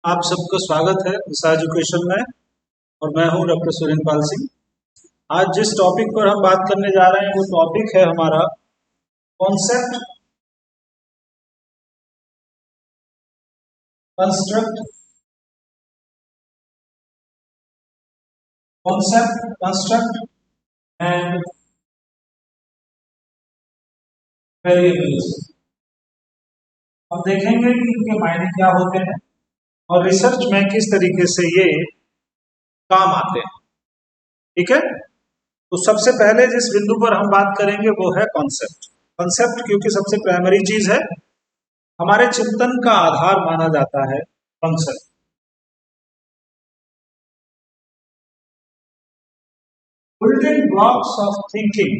आप सबका स्वागत है दिशा एजुकेशन में। और मैं हूं डॉक्टर सुरेंद्रपाल सिंह। आज जिस टॉपिक पर हम बात करने जा रहे हैं वो टॉपिक है हमारा कॉन्सेप्ट, कंस्ट्रक्ट, एंड वेरिएबल्स। हम देखेंगे कि इनके मायने क्या होते हैं और रिसर्च में किस तरीके से ये काम आते हैं। ठीक है, तो सबसे पहले जिस बिंदु पर हम बात करेंगे वो है कॉन्सेप्ट। कॉन्सेप्ट क्योंकि सबसे प्राइमरी चीज है, हमारे चिंतन का आधार माना जाता है concept. Building blocks of thinking,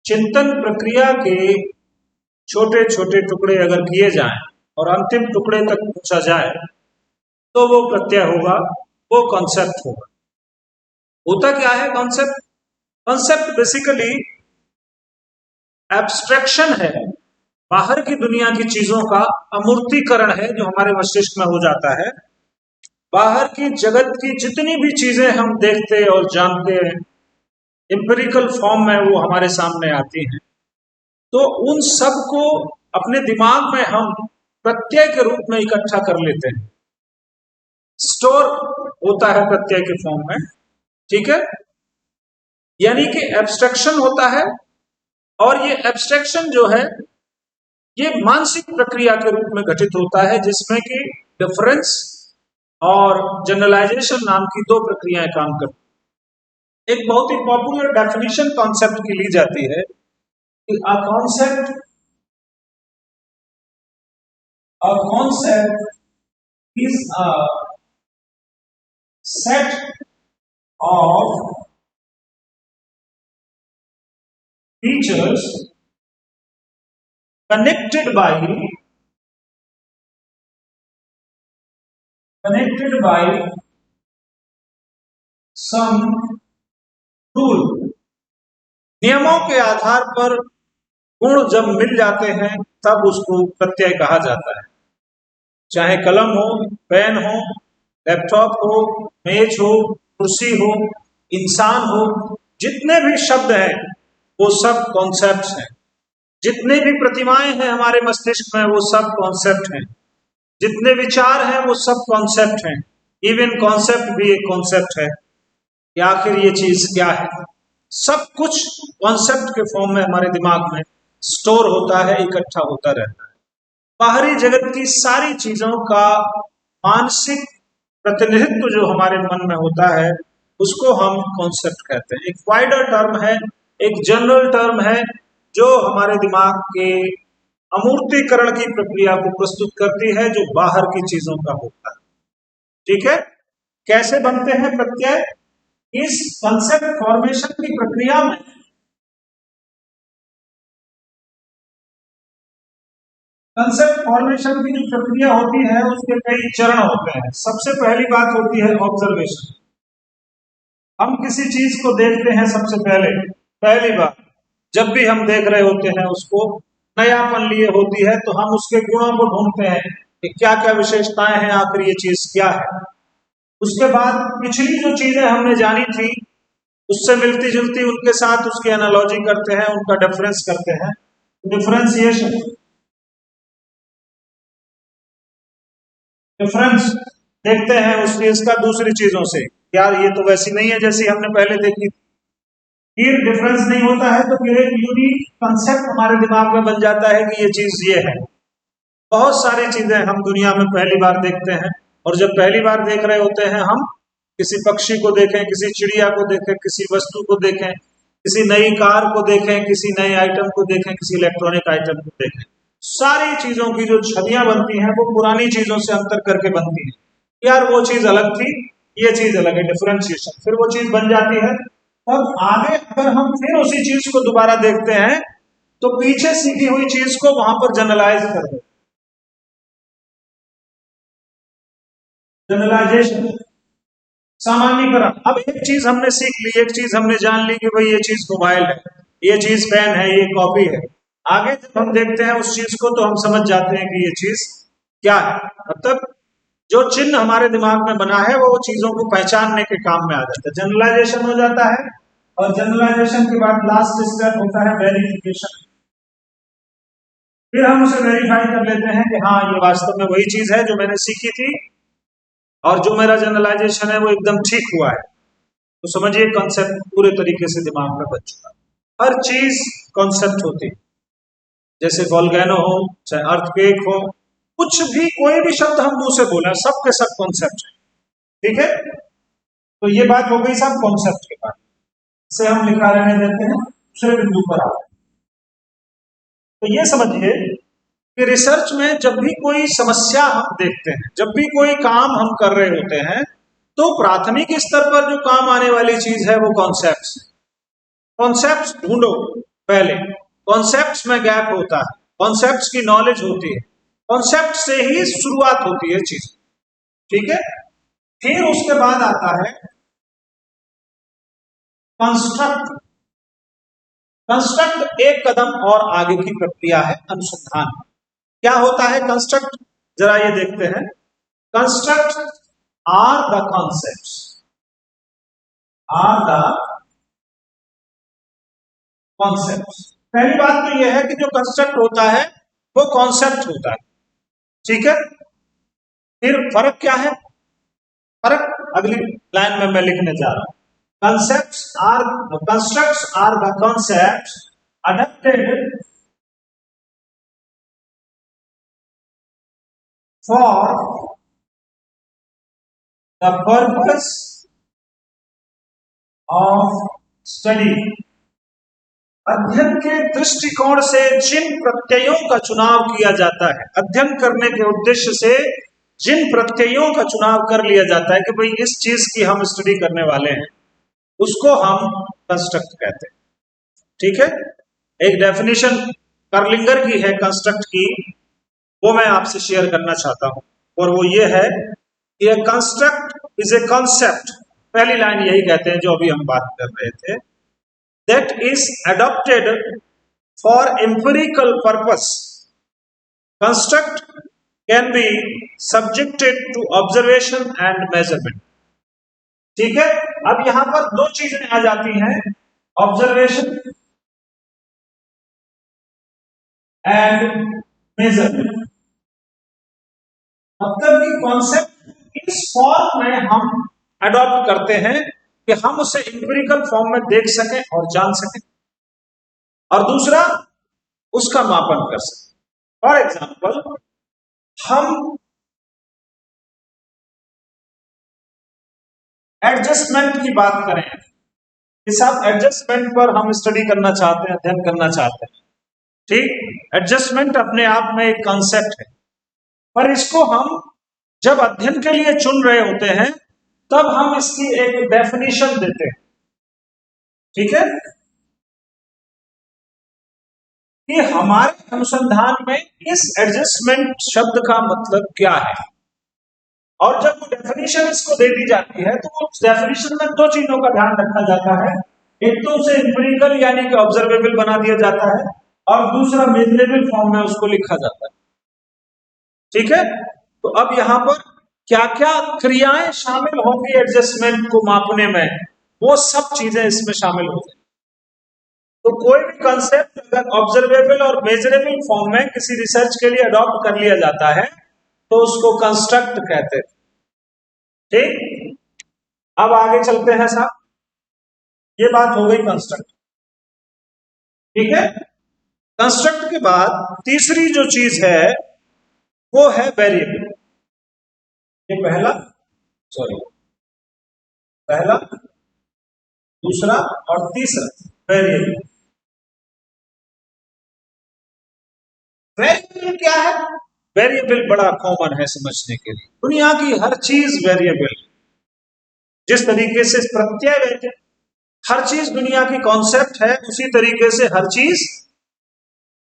चिंतन प्रक्रिया के छोटे छोटे टुकड़े अगर किए जाएं और अंतिम टुकड़े तक पहुंचा जाए तो वो प्रत्यय होगा, वो कॉन्सेप्ट होगा। होता क्या है कॉन्सेप्ट? कॉन्सेप्ट बेसिकली एब्स्ट्रैक्शन है, बाहर की दुनिया की चीजों का अमूर्तीकरण है जो हमारे मस्तिष्क में हो जाता है। बाहर की जगत की जितनी भी चीजें हम देखते और जानते हैं एम्पिरिकल फॉर्म में वो हमारे सामने आती हैं, तो उन सब को अपने दिमाग में हम प्रत्यय के रूप में इकट्ठा कर लेते हैं, स्टोर होता है प्रत्यय के फॉर्म में। ठीक है, यानी कि एब्स्ट्रैक्शन होता है। और ये एब्स्ट्रैक्शन जो है ये मानसिक प्रक्रिया के रूप में घटित होता है, जिसमें कि डिफरेंस और जनरलाइजेशन नाम की दो प्रक्रियाएं काम करती। एक बहुत ही पॉपुलर डेफिनेशन कॉन्सेप्ट की ली जाती है कि a concept is a set of features connected by some rule। नियमों के आधार पर गुण जब मिल जाते हैं तब उसको प्रत्यय कहा जाता है। चाहे कलम हो, पेन हो, लैपटॉप हो, मेज हो, कुर्सी हो, इंसान हो, जितने भी शब्द हैं वो सब कॉन्सेप्ट्स हैं। जितने भी प्रतिमाएं हैं हमारे मस्तिष्क में वो सब कॉन्सेप्ट हैं। जितने विचार हैं वो सब कॉन्सेप्ट हैं। इवन कॉन्सेप्ट भी एक कॉन्सेप्ट है कि आखिर ये चीज क्या है। सब कुछ कॉन्सेप्ट के फॉर्म में हमारे दिमाग में स्टोर होता है, इकट्ठा होता रहता है। बाहरी जगत की सारी चीजों का मानसिक प्रतिनिधित्व जो हमारे मन में होता है उसको हम कॉन्सेप्ट कहते हैं। एक वाइडर टर्म है, एक जनरल टर्म है जो हमारे दिमाग के अमूर्तीकरण की प्रक्रिया को प्रस्तुत करती है जो बाहर की चीजों का होता है। ठीक है, कैसे बनते हैं प्रत्यय? इस कंसेप्ट फॉर्मेशन की प्रक्रिया में कंसेप्ट फॉर्मेशन की जो प्रक्रिया होती है उसके कई चरण होते हैं। सबसे पहली बात होती है ऑब्जर्वेशन। हम किसी चीज को देखते हैं, सबसे पहली बात जब भी हम देख रहे होते हैं उसको नयापन लिए होती है, तो हम उसके गुणों को ढूंढते हैं कि क्या क्या विशेषताएं हैं, आखिर ये चीज क्या है। उसके बाद पिछली जो चीजें हमने जानी थी उससे मिलती जुलती उनके साथ उसकी एनालॉजी करते हैं, उनका डिफरेंस करते हैं। डिफरेंस देखते हैं उस चीज का दूसरी चीजों से, यार ये तो वैसी नहीं है जैसी हमने पहले देखी थी। फिर डिफरेंस नहीं होता है तो फिर एक यूनिक कंसेप्ट हमारे दिमाग में बन जाता है कि ये चीज ये है। बहुत सारी चीजें हम दुनिया में पहली बार देखते हैं, और जब पहली बार देख रहे होते हैं हम किसी पक्षी को देखें, किसी चिड़िया को देखें, किसी वस्तु को देखें, किसी नई कार को देखें, किसी नए आइटम को देखें, किसी इलेक्ट्रॉनिक आइटम को देखें, सारी चीजों की जो छवियां बनती हैं वो पुरानी चीजों से अंतर करके बनती है। यार वो चीज अलग थी, ये चीज अलग है, डिफरेंशिएशन। फिर वो चीज बन जाती है। तब आगे अगर हम फिर उसी चीज को दोबारा देखते हैं तो पीछे सीखी हुई चीज को वहां पर जनरलाइज कर दो, जनरलाइजेशन, सामान्यीकरण। अब एक चीज हमने सीख ली, एक चीज हमने जान ली कि भाई ये चीज मोबाइल है, ये चीज पेन है, ये कॉपी है। आगे जब हम देखते हैं उस चीज को तो हम समझ जाते हैं कि ये चीज क्या है। मतलब जो चिन्ह हमारे दिमाग में बना है वो चीजों को पहचानने के काम में आ जाता है। जनरलाइजेशन हो जाता है और जनरलाइजेशन के बाद लास्ट स्टेप होता है वेरिफिकेशन। फिर हम उसे वेरीफाई कर लेते हैं कि हाँ ये वास्तव में वही चीज है जो मैंने सीखी थी और जो मेरा जनरलाइजेशन है वो एकदम ठीक हुआ है। तो समझिए कॉन्सेप्ट पूरे तरीके से दिमाग में बच चुका है। हर चीज कॉन्सेप्ट होती है, जैसे वोल्केनो हो चाहे अर्थक्वेक हो, कुछ भी कोई भी शब्द हम मुंह से बोले सब के सब कॉन्सेप्ट है। ठीक है, तो ये बात हो गई सब कॉन्सेप्ट के बारे में। इसे हम लिखा रहने देते हैं, दूसरे बिंदु पर आते हैं। तो ये समझिए कि रिसर्च में जब भी कोई समस्या हम देखते हैं, जब भी कोई काम हम कर रहे होते हैं, तो प्राथमिक स्तर पर जो काम आने वाली चीज है वो कॉन्सेप्ट्स। कॉन्सेप्ट्स ढूंढो पहले, कॉन्सेप्ट्स में गैप होता है, कॉन्सेप्ट्स की नॉलेज होती है, कॉन्सेप्ट से ही शुरुआत होती है चीज। ठीक है, फिर उसके बाद आता है कंस्ट्रक्ट। कंस्ट्रक्ट एक कदम और आगे की प्रक्रिया है अनुसंधान। क्या होता है कंस्ट्रक्ट, जरा ये देखते हैं। Construct are the concepts, are the concepts. पहली बात तो यह है कि जो कंस्ट्रक्ट होता है वो कॉन्सेप्ट होता है। ठीक है, फिर फर्क क्या है? फर्क अगली लाइन में मैं लिखने जा रहा हूं। Concepts are constructs are the concepts adapted for the purpose of study। अध्ययन के दृष्टिकोण से जिन प्रत्ययों का चुनाव किया जाता है, अध्ययन करने के उद्देश्य से जिन प्रत्ययों का चुनाव कर लिया जाता है कि भाई इस चीज की हम स्टडी करने वाले हैं, उसको हम कंस्ट्रक्ट कहते हैं। ठीक है, एक डेफिनेशन कर्लिंगर की है कंस्ट्रक्ट की, वो मैं आपसे शेयर करना चाहता हूं, और वो ये है कि कंस्ट्रक्ट इज ए कॉन्सेप्ट। पहली लाइन यही कहते हैं जो अभी हम बात कर रहे थे, that is adopted for empirical purpose. Construct can be subjected to observation and measurement. ठीक है, अब यहां पर दो चीजें आ जाती हैं, ऑब्जर्वेशन एंड मेजरमेंट। मतलब कि कॉन्सेप्ट इस फॉर्म में हम अडॉप्ट करते हैं कि हम उसे इंपेरिकल फॉर्म में देख सकें और जान सकें, और दूसरा उसका मापन कर सकें। फॉर एग्जाम्पल, हम एडजस्टमेंट की बात करें, इस आप एडजस्टमेंट पर हम स्टडी करना चाहते हैं, अध्ययन करना चाहते हैं। ठीक, एडजस्टमेंट अपने आप में एक कॉन्सेप्ट है, पर इसको हम जब अध्ययन के लिए चुन रहे होते हैं तब हम इसकी एक डेफिनेशन देते हैं। ठीक है, कि हमारे अनुसंधान में इस एडजस्टमेंट शब्द का मतलब क्या है, और जब वो डेफिनेशन इसको दे दी जाती है तो उस डेफिनेशन में दो चीजों का ध्यान रखा जाता है। एक तो उसे एम्पिरिकल यानी कि ऑब्जर्वेबल बना दिया जाता है, और दूसरा मेजरेबल फॉर्म में उसको लिखा जाता है। ठीक है, तो अब यहां पर क्या क्या क्रियाएं शामिल होंगी एडजस्टमेंट को मापने में, वो सब चीजें इसमें शामिल होती हैं। तो कोई भी कॉन्सेप्ट अगर ऑब्जर्वेबल और मेजरेबल फॉर्म में किसी रिसर्च के लिए अडॉप्ट कर लिया जाता है तो उसको कंस्ट्रक्ट कहते हैं। ठीक, अब आगे चलते हैं साहब, ये बात हो गई कंस्ट्रक्ट। ठीक है, कंस्ट्रक्ट के बाद तीसरी जो चीज है वो है वेरिएबल। ये पहला दूसरा और तीसरा वेरिएबल। वेरिएबल क्या है? वेरिएबल बड़ा कॉमन है समझने के लिए, दुनिया की हर चीज वेरिएबल। जिस तरीके से प्रत्यय वेरिएबल, हर चीज दुनिया की कॉन्सेप्ट है, उसी तरीके से हर चीज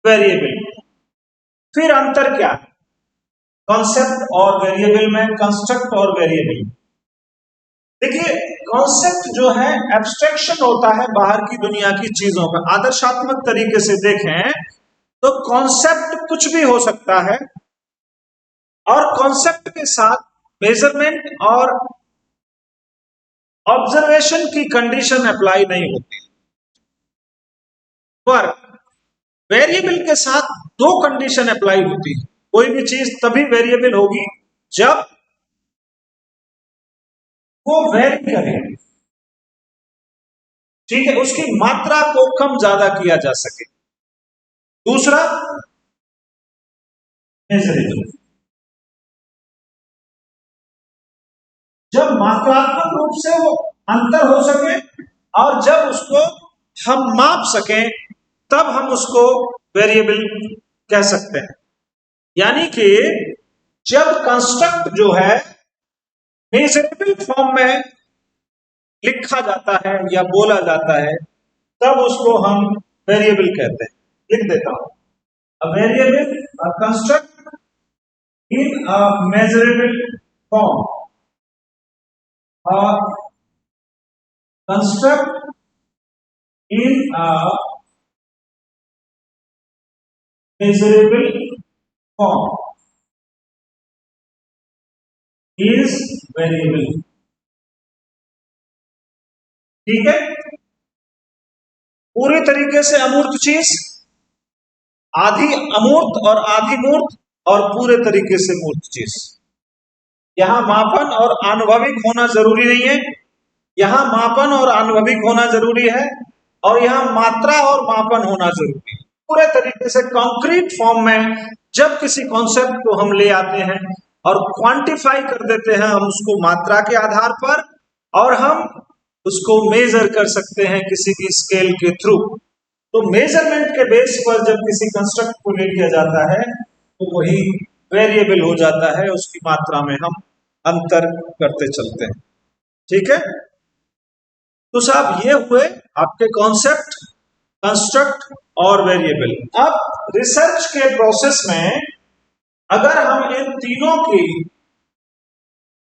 वेरिएबल। फिर अंतर क्या है कॉन्सेप्ट और वेरिएबल में, कंस्ट्रक्ट और वेरिएबल? देखिए, कॉन्सेप्ट जो है एब्स्ट्रैक्शन होता है बाहर की दुनिया की चीजों का। आदर्शात्मक तरीके से देखें तो कॉन्सेप्ट कुछ भी हो सकता है, और कॉन्सेप्ट के साथ मेजरमेंट और ऑब्जर्वेशन की कंडीशन अप्लाई नहीं होती, पर वेरिएबल के साथ दो कंडीशन अप्लाई होती है। कोई भी चीज तभी वेरिएबल होगी जब वो वेरी करे, ठीक है, उसकी मात्रा को कम ज्यादा किया जा सके। दूसरा मेजरेबल, जब मात्रात्मक रूप से वो अंतर हो सके और जब उसको हम माप सकें तब हम उसको वेरिएबल कह सकते हैं। यानी कि जब कंस्ट्रक्ट जो है मेजरेबल फॉर्म में लिखा जाता है या बोला जाता है तब उसको हम वेरिएबल कहते हैं। लिख देता हूं, a variable a construct in a measurable form, a construct in a measurable form is variable। ठीक है, पूरी तरीके से अमूर्त चीज, आधी अमूर्त और आधी मूर्त, और पूरे तरीके से मूर्त चीज। यहां मापन और आनुभविक होना जरूरी नहीं है, यहां मापन और आनुभविक होना जरूरी है, और यहां मात्रा और मापन होना जरूरी है। पूरे तरीके से कॉन्क्रीट फॉर्म में जब किसी कॉन्सेप्ट को हम ले आते हैं और क्वांटिफाई कर देते हैं हम उसको मात्रा के आधार पर, और हम उसको मेजर कर सकते हैं किसी भी स्केल के थ्रू। तो मेजरमेंट के बेस पर जब किसी कंस्ट्रक्ट को ले लिया जाता है तो वही वेरिएबल हो जाता है, उसकी मात्रा में हम अंतर करते चलते हैं। ठीक है, तो साहब ये हुए आपके कॉन्सेप्ट, कंस्ट्रक्ट और वेरिएबल। अब रिसर्च के प्रोसेस में अगर हम इन तीनों के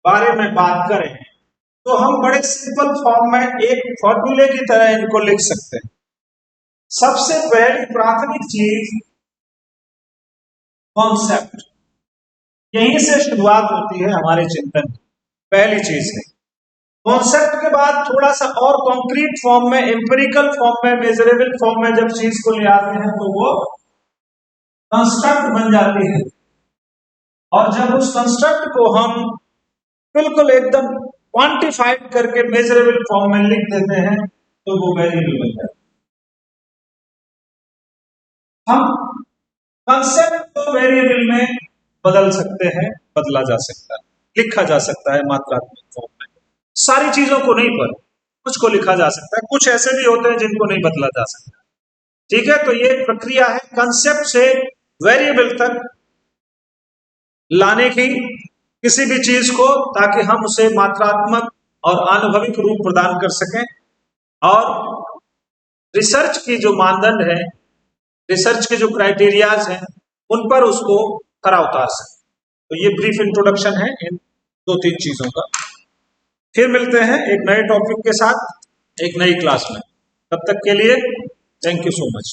बारे में बात करें तो हम बड़े सिंपल फॉर्म में एक फॉर्मूले की तरह इनको लिख सकते हैं। सबसे पहली प्राथमिक चीज कॉन्सेप्ट, यहीं से शुरुआत होती है हमारे चिंतन की। पहली चीज है कॉन्सेप्ट, के बाद थोड़ा सा और कॉन्क्रीट फॉर्म में, एम्पिरिकल फॉर्म में, मेजरेबल फॉर्म में जब चीज को ले आते हैं तो वो कंस्ट्रक्ट बन जाती है, और जब उस कंस्ट्रक्ट को हम बिल्कुल एकदम क्वांटिफाइड करके मेजरेबल फॉर्म में लिख देते हैं तो वो वेरिएबल बन जाता है। हम कंसेप्ट को वेरिएबल में बदल सकते हैं, बदला जा सकता है, लिखा जा सकता है मात्रात्मक फॉर्म में। सारी चीजों को नहीं, पर कुछ को लिखा जा सकता है, कुछ ऐसे भी होते हैं जिनको नहीं बदला जा सकता। ठीक है, तो ये प्रक्रिया है कंसेप्ट से वेरिएबल तक लाने की किसी भी चीज को, ताकि हम उसे मात्रात्मक और आनुभविक रूप प्रदान कर सकें, और रिसर्च की जो मानदंड है, रिसर्च के जो क्राइटेरियाज हैं, उन पर उसको खरा उतार सकें। तो ये ब्रीफ इंट्रोडक्शन है इन 2-3 चीजों का। फिर मिलते हैं एक नए टॉपिक के साथ एक नई क्लास में। तब तक के लिए थैंक यू सो मच।